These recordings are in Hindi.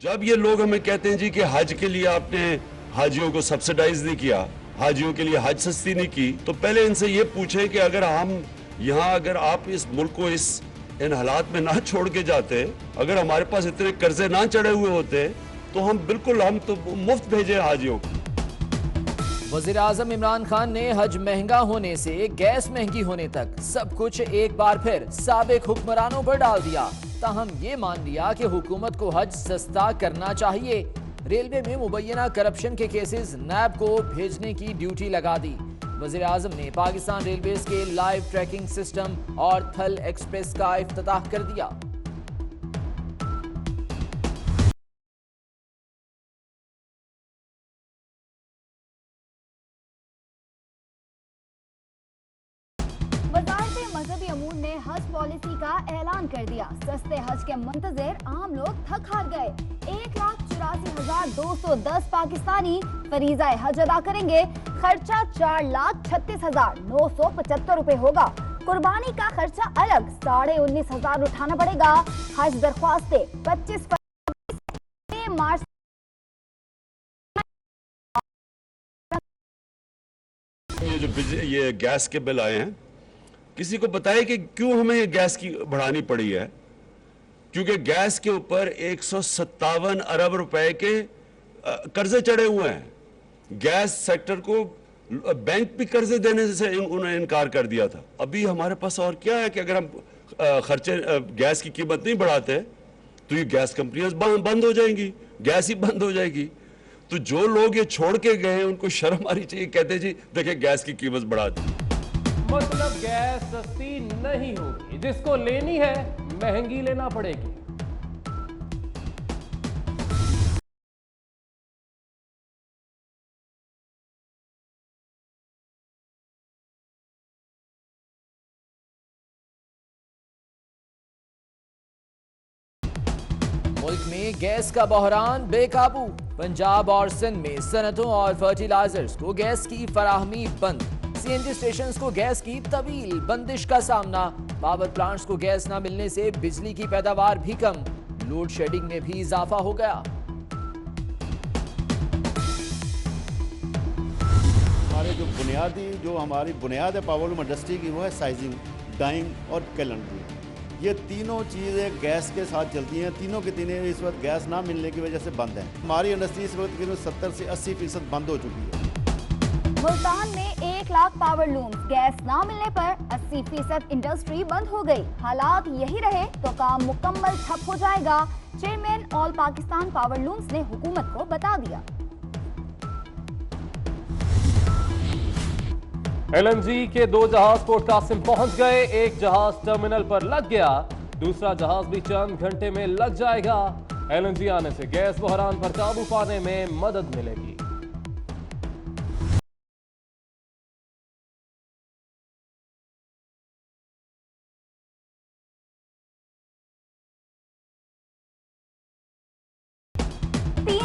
जब ये लोग हमें कहते हैं जी कि हज के लिए आपने हाजियों को सब्सिडाइज नहीं किया, हाजियों के लिए हज सस्ती नहीं की, तो पहले इनसे ये पूछें कि अगर अगर आप इस मुल्क को इन हालात में ना छोड़ के जाते, अगर हमारे पास इतने कर्जे ना चढ़े हुए होते, तो हम तो मुफ्त भेजे हाजियों को। वज़ीर आज़म इमरान खान ने हज महंगा होने से गैस महंगी होने तक सब कुछ एक बार फिर साबिक हुक्मरानों पर डाल दिया। ताहम ये मान लिया कि हुकूमत को हज सस्ता करना चाहिए। रेलवे में मुबैना करप्शन के केसेस नैब को भेजने की ड्यूटी लगा दी। वज़ीर आज़म ने पाकिस्तान रेलवेज के लाइव ट्रैकिंग सिस्टम और थल एक्सप्रेस का इफ्तिताह कर दिया। मजहबी अमूर ने हज पॉलिसी का ऐलान कर दिया। सस्ते हज के मुंतजर आम लोग थक हार गए। 1,84,210 पाकिस्तानी फरीज़ा हज अदा करेंगे। खर्चा 4,36,975 रुपए होगा। कुर्बानी का खर्चा अलग 19,500 उठाना पड़ेगा। हज दरख्वास्तें 25 मार्च ये गैस के बिल आए हैं, किसी को बताए कि क्यों हमें ये गैस की बढ़ानी पड़ी है? क्योंकि गैस के ऊपर 157 अरब रुपए के कर्जे चढ़े हुए हैं। गैस सेक्टर को बैंक भी कर्जे देने से उन्होंने इनकार कर दिया था। अभी हमारे पास और क्या है कि अगर हम खर्चे गैस की कीमत नहीं बढ़ाते तो ये गैस कंपनियां बंद हो जाएंगी, गैस ही बंद हो जाएगी। तो जो लोग ये छोड़ के गए उनको शर्म आनी चाहिए। कहते जी देखिए गैस की कीमत बढ़ा दी। मतलब गैस सस्ती नहीं होगी, जिसको लेनी है महंगी लेना पड़ेगी। मुल्क में गैस का बहरान बेकाबू। पंजाब और सिंध में सनतों और फर्टिलाइजर्स को गैस की फराहमी बंद। सीएनजी स्टेशंस को गैस की तवील बंदिश का सामना। पावर प्लांट्स को गैस न मिलने से बिजली की पैदावार भी कम। लोड शेडिंग में भी इजाफा हो गया। हमारी बुनियाद है पावर लूम इंडस्ट्री की, वो है साइजिंग, डाइंग और कैलेंडरी। ये तीनों चीज़ें गैस के साथ चलती हैं। तीनों की तीनों इस वक्त गैस ना मिलने की वजह से बंद है। हमारी इंडस्ट्री इस वक्त 70 से 80% बंद हो चुकी है। मुल्तान में 1 लाख पावर लूम्स, गैस ना मिलने पर 80% इंडस्ट्री बंद हो गई। हालात यही रहे तो काम मुकम्मल ठप हो जाएगा। Chairman all Pakistan power looms ने हुकूमत को बता दिया। एलएनजी के 2 जहाज पोर्ट कासिम पहुंच गए। एक जहाज टर्मिनल पर लग गया, दूसरा जहाज भी चंद घंटे में लग जाएगा। एलएनजी आने से गैस बहरान पर काबू पाने में मदद मिलेगी।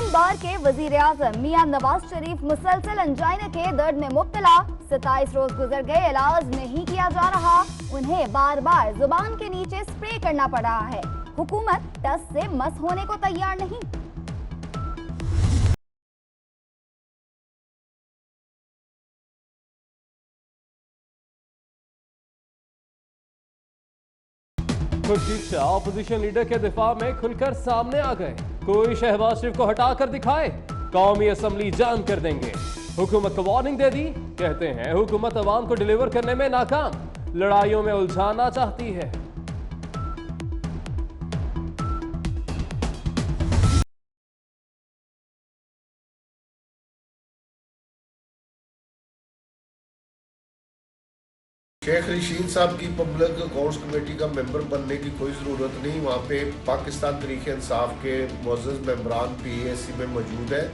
बार के वजीर आजम मियां नवाज शरीफ मुसलसल अंजाइना के दर्द में मुब्तला। 27 रोज गुजर गए, इलाज नहीं किया जा रहा। उन्हें बार बार जुबान के नीचे स्प्रे करना पड़ रहा है। हुकूमत टस से मस होने को तैयार नहीं। खुर्शीद शाह ऑपोजिशन लीडर के दिफा में खुलकर सामने आ गए। कोई शहबाज शरीफ को हटाकर दिखाए, कौमी असम्बली जान कर देंगे। हुकूमत को वार्निंग दे दी। कहते हैं हुकूमत अवाम को डिलीवर करने में नाकाम, लड़ाइयों में उलझाना चाहती है। शेख रशीद साहब की पब्लिक अकाउंट्स कमेटी का मेंबर बनने की कोई ज़रूरत नहीं। वहाँ पे पाकिस्तान तरीके इंसाफ के मुअज़्ज़ज़ मेंबरान पीएसी में मौजूद है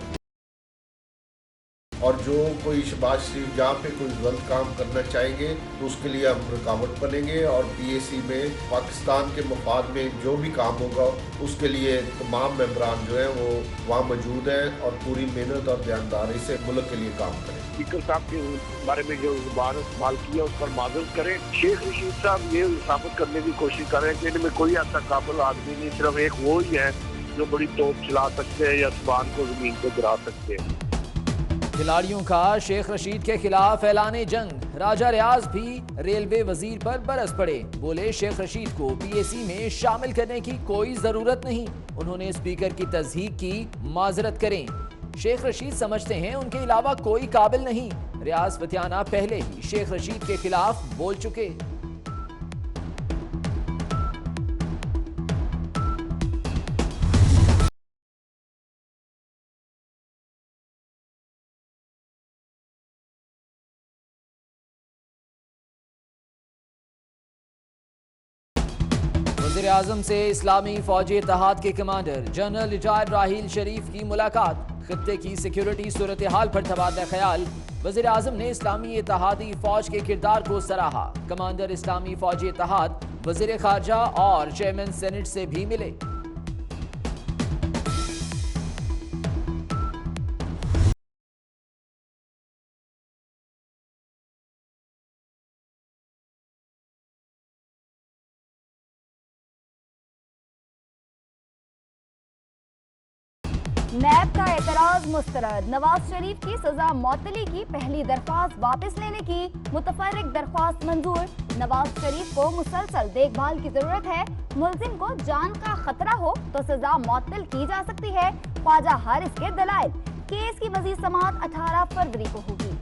और जो कोई शहबाज शरीफ जहाँ पे कोई गलत काम करना चाहेंगे तो उसके लिए हम रुकावट बनेंगे और पीएसी में पाकिस्तान के मफाद में जो भी काम होगा उसके लिए तमाम मेंबरान जो हैं वो वहाँ मौजूद हैं और पूरी मेहनत और ध्यानदारी से मुल्क के लिए काम करें। स्पीकर साहब के बारे में जो जुबान इस्तेमाल किया उस पर माजूर करें। शेख रशीद साहब ये साबित करने की कोशिश कर रहे हैं कि इनमें कोई ऐसा काबिल आदमी नहीं, सिर्फ एक वो ही है जो बड़ी तोप चला सकते हैं या जुबान को जमीन पे गिरा सकते हैं। खिलाड़ियों का शेख रशीद के खिलाफ ऐलाने जंग। राजा रियाज भी रेलवे वजीर पर बरस पड़े। बोले शेख रशीद को पीएसी में शामिल करने की कोई जरूरत नहीं। उन्होंने स्पीकर की तस्दीक की, माजरत करें। शेख रशीद समझते हैं उनके अलावा कोई काबिल नहीं। रियाज फतियाना पहले ही शेख रशीद के खिलाफ बोल चुके। वज़ीर-ए-आज़म से इस्लामी फौजी इत्तेहाद के कमांडर जनरल रिटायर्ड राहील शरीफ की मुलाकात। खित्ते की सिक्योरिटी सूरत हाल पर तबादला ख्याल। वज़ीर-ए-आज़म ने इस्लामी इत्तेहादी फौज के किरदार को सराहा। कमांडर इस्लामी फौजी इत्तेहाद वज़ीर खारजा और चेयरमैन सेनेट से भी मिले। नैब का एतराज मुस्तरद। नवाज शरीफ की सजा मौतली की पहली दरख्वास्त वापस लेने की मुतफर्रिक दरख्वास्त मंजूर। नवाज शरीफ को मुसलसल देखभाल की जरूरत है। मुलजिम को जान का खतरा हो तो सजा मौतल की जा सकती है। ख्वाजा हारिस के दलाइल। केस की मजीद समाअत 18 फरवरी को होगी।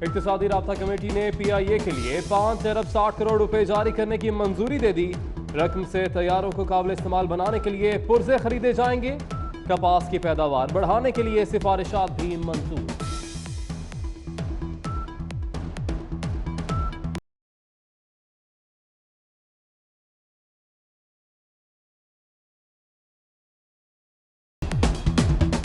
इक्तिसादी राब्ता कमेटी ने PIA के लिए 5 अरब 60 करोड़ रुपए जारी करने की मंजूरी दे दी। रकम से तैयारों को काबिल इस्तेमाल बनाने के लिए पुर्जे खरीदे जाएंगे। कपास की पैदावार बढ़ाने के लिए सिफारिशात भी मंजूर।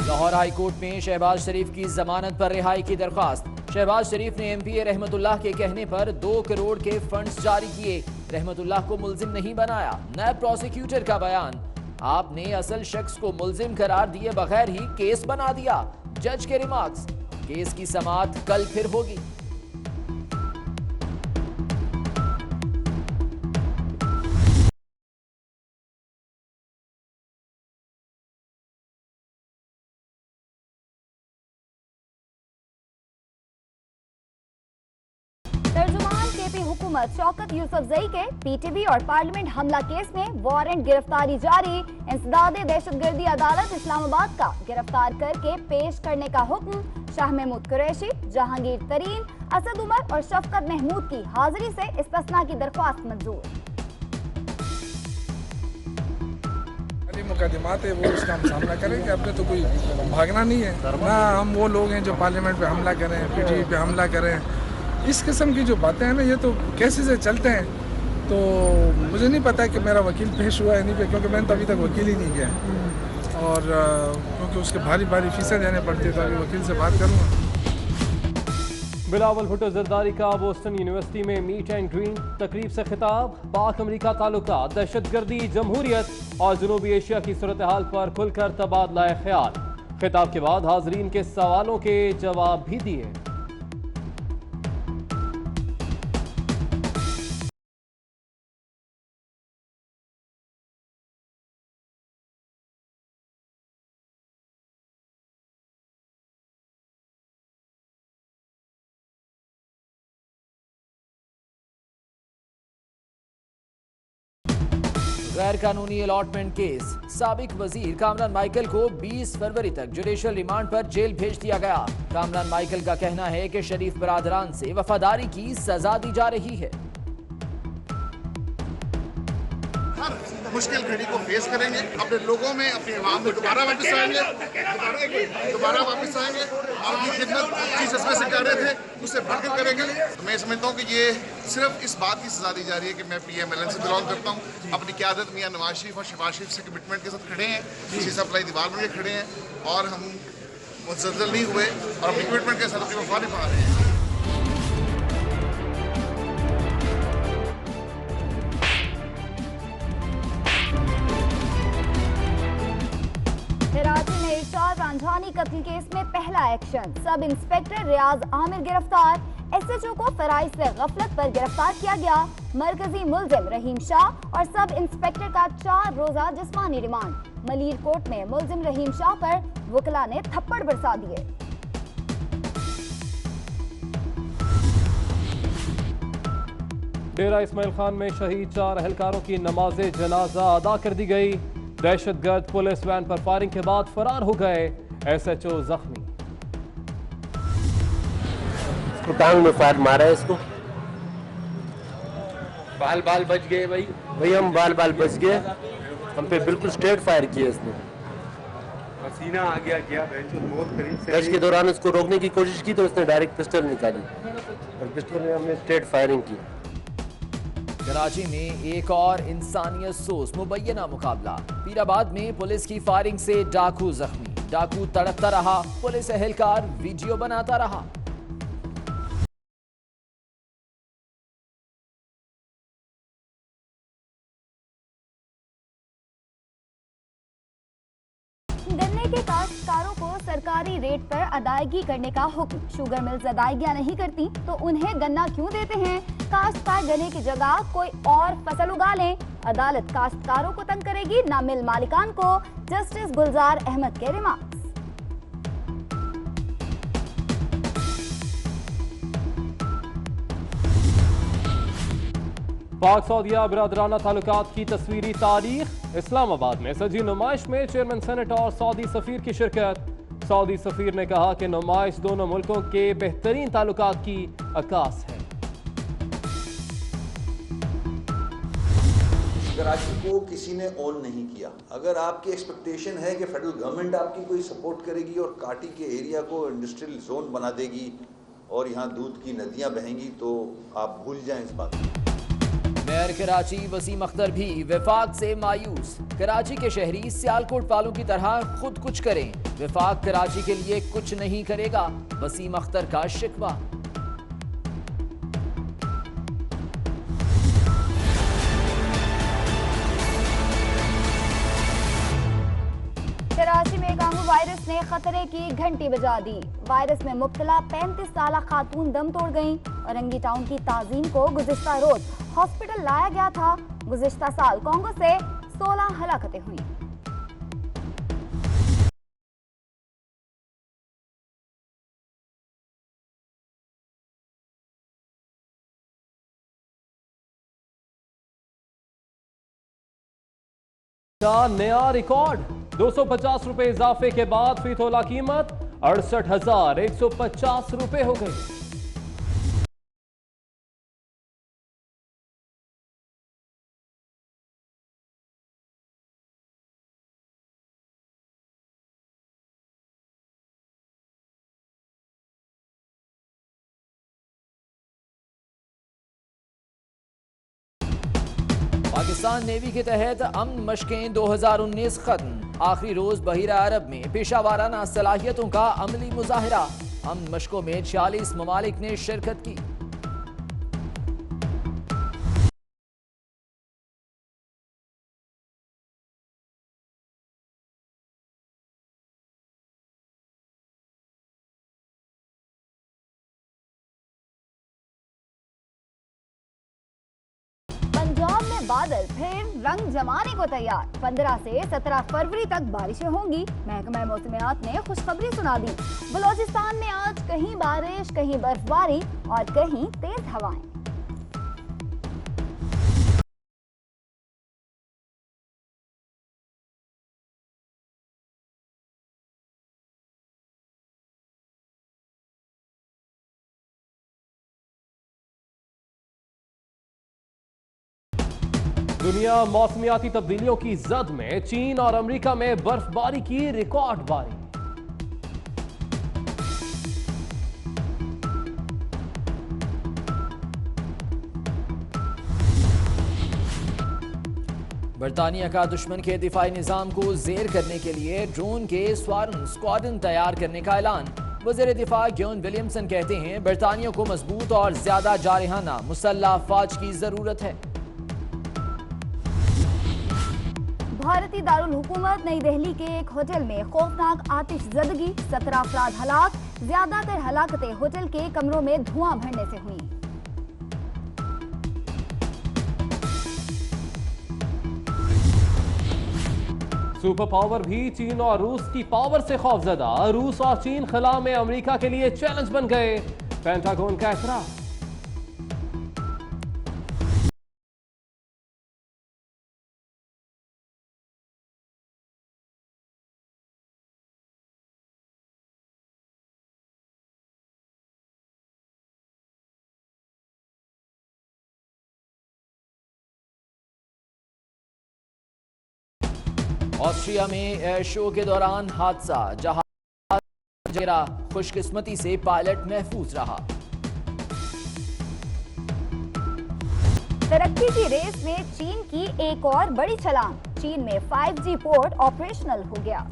लाहौर हाई कोर्ट में शहबाज शरीफ की जमानत पर रिहाई की दरख्वास्त। शहबाज शरीफ ने MPA रहमतुल्लाह के कहने पर 2 करोड़ के फंड्स जारी किए। रहमतुल्लाह को मुल्जिम नहीं बनाया। नायब प्रोसिक्यूटर का बयान। आपने असल शख्स को मुल्जिम करार दिए बगैर ही केस बना दिया। जज के रिमार्क्स। केस की समाअत कल फिर होगी। तर्जुमान KP हुकूमत शौकत यूसुफजई के PTB और पार्लियामेंट हमला केस में वारंट गिरफ्तारी जारी। इंसदादे दहशतगर्दी अदालत इस्लामाबाद का गिरफ्तार करके पेश करने का हुक्म। शाह महमूद कुरैशी, जहांगीर तरीन, असद उमर और शफकत महमूद की हाजिरी से इस्तिस्ना की दरख्वास्त मंजूर। मुकदमात है वो उसका हम सामना करेंगे। अपने तो कोई भागना नहीं है ना। हम वो लोग हैं जो पार्लियामेंट पे हमला करें, PTB पे हमला करें। इस किस्म की जो बातें हैं ना, ये तो कैसे से चलते हैं। तो मुझे नहीं पता कि मेरा वकील पेश हुआ है नहीं पे, क्योंकि मैंने तो अभी तक वकील ही नहीं किया। और क्योंकि उसके भारी भारी फीसें देने पड़ती है, तो अभी वकील से बात करूँगा। बिलावल भुट्टो जरदारी का बोस्टन यूनिवर्सिटी में मीट एंड ड्रीम तकरीब से खिताब। पाक अमरीका ताल्लुकात, दहशतगर्दी, जमहूरियत और जनूबी एशिया की सूरत हाल पर खुलकर तबादला ख्याल। खिताब के बाद हाजरीन के सवालों के जवाब भी दिए। गैर कानूनी अलॉटमेंट केस। साबिक वजीर कामरान माइकल को 20 फरवरी तक जुडिशियल रिमांड पर जेल भेज दिया गया। कामरान माइकल का कहना है कि शरीफ बरादरान से वफादारी की सजा दी जा रही है। हर मुश्किल घड़ी को फेस करेंगे, अपने लोगों में, अपने अवाम में दोबारा वापस आएंगे और अपनी खिदमत जिस जज्बे से कर रहे थे उससे बढ़कर करेंगे। तो मैं समझता हूँ कि ये सिर्फ इस बात की सजा दी जा रही है कि मैं PMLN से बिलोंग करता हूँ। अपनी क़यादत मियां नवाज शरीफ और शहबाज शरीफ से कमिटमेंट के साथ खड़े हैं, इसी से अपनी दीवार में खड़े हैं और हम मुतज़ल्ज़ल नहीं हुए और अपनी कमिटमेंट के साथ अपनी वफा निभा रहे हैं। कराची में इरशाद रांझानी कत्ल केस में पहला एक्शन। सब इंस्पेक्टर रियाज आमिर गिरफ्तार। SHO को फराइज से गफलत पर गिरफ्तार किया गया। मरकजी मुलजिम रहीम शाह और सब इंस्पेक्टर का 4 रोजा जिस्मानी रिमांड। मलीर कोर्ट में मुलजिम रहीम शाह पर वकला ने थप्पड़ बरसा दिए। डेरा इस्माइल खान में शहीद 4 अहलकारों की नमाज जनाजा अदा कर दी गई। दहशतगर्द पुलिस वैन पर फायरिंग के बाद फरार हो गए। SHO जख्मी। टांग में फायर मारा है इसको। बाल बच गए भाई हम बाल बच गए। हम पे बिल्कुल स्ट्रेट फायर किया इसने। पसीना आ गया क्या बहुत करीब से। गश्त के दौरान उसको रोकने की कोशिश की तो उसने डायरेक्ट पिस्टल निकाली और पिस्टल में हमने स्ट्रेट फायरिंग की। कराची में एक और इंसानियत सोस मुबैना मुकाबला। पीराबाद में पुलिस की फायरिंग से डाकू जख्मी। डाकू तड़पता रहा, पुलिस एहलकार वीडियो बनाता रहा। गन्ने के काश्तकारों को सरकारी रेट पर अदायगी करने का हुक्म। शुगर मिल्स अदायगियां नहीं करती तो उन्हें गन्ना क्यों देते हैं? काश्तकार गन्ने की जगह कोई और फसल उगा लें। अदालत काश्तकारों को तंग करेगी, ना मिल मालिकान को। जस्टिस गुलजार अहमद के रिमार्क्स। पाक सऊदिया बिरादराना ताल्लुकात की तस्वीरी तारीख। इस्लामाबाद में सजी नुमाइश में चेयरमैन सेनेट और सऊदी सफीर की शिरकत। सऊदी सफीर ने कहा कि नुमाइश दोनों मुल्कों के बेहतरीन ताल्लुकात की अक्कास है। कराची को किसी ने ओन नहीं किया। अगर आपकी एक्सपेक्टेशन है कि फेडरल गवर्नमेंट आपकी कोई सपोर्ट करेगी और काटी के एरिया को इंडस्ट्रियल जोन बना देगी और यहाँ दूध की नदियाँ बहेंगी, तो आप भूल जाएं इस बात को। मेयर कराची वसीम अख्तर भी विफाक से मायूस। कराची के शहरी सियालकोट वालों की तरह खुद कुछ करें, विफाक कराची के लिए कुछ नहीं करेगा। वसीम अख्तर का शिकवा। कराची में कांगू वायरस ने खतरे की घंटी बजा दी। वायरस में मुब्तला 35 साला खातून दम तोड़ गईं। औरंगी टाउन की ताजीम को गुज़िश्ता रोज हॉस्पिटल लाया गया था। गुज़िश्ता साल कांगो से 16 हलाकतें हुई। का नया रिकॉर्ड। 250 रुपए इजाफे के बाद फी तोला कीमत 68,150 रुपए हो गई। पाकिस्तान नेवी के तहत अमन मशकें 2019 खत्म। आखिरी रोज बहिरा अरब में पेशावाराना सलाहियतों का अमली मुजाहिरा। अमन मशकों में 46 ममालिक ने शिरकत की। पंजाब में बादल फिर रंग जमाने को तैयार। 15 से 17 फरवरी तक बारिशें होंगी। महकमा मौसमियात ने खुशखबरी सुना दी। बलोचिस्तान में आज कहीं बारिश, कहीं बर्फबारी और कहीं तेज हवाएं। दुनिया मौसमियाती तब्दीलियों की जद में चीन और अमेरिका में बर्फबारी की रिकॉर्ड बारी। बरतानिया का दुश्मन के दिफाई निजाम को जेर करने के लिए ड्रोन के स्क्वाड्रन तैयार करने का ऐलान। वज़ीर दिफा ग्योन विलियमसन कहते हैं बरतानिया को मजबूत और ज्यादा जारहाना मुसल्लह फौज की जरूरत है। भारतीय दारुल हुकूमत नई दिल्ली के एक होटल में खौफनाक आतिशज़दगी। 17 अफराद हलाक। ज्यादातर हलाकतें होटल के कमरों में धुआं भरने से हुई। सुपर पावर भी चीन और रूस की पावर से खौफजदा। रूस और चीन खला में अमेरिका के लिए चैलेंज बन गए, पेंटागन का एतराफ। ऑस्ट्रिया में एयर शो के दौरान हादसा, जहाज गिरा, खुशकिस्मती से पायलट महफूज रहा। तरक्की की रेस में चीन की एक और बड़ी छलांग, चीन में 5G पोर्ट ऑपरेशनल हो गया।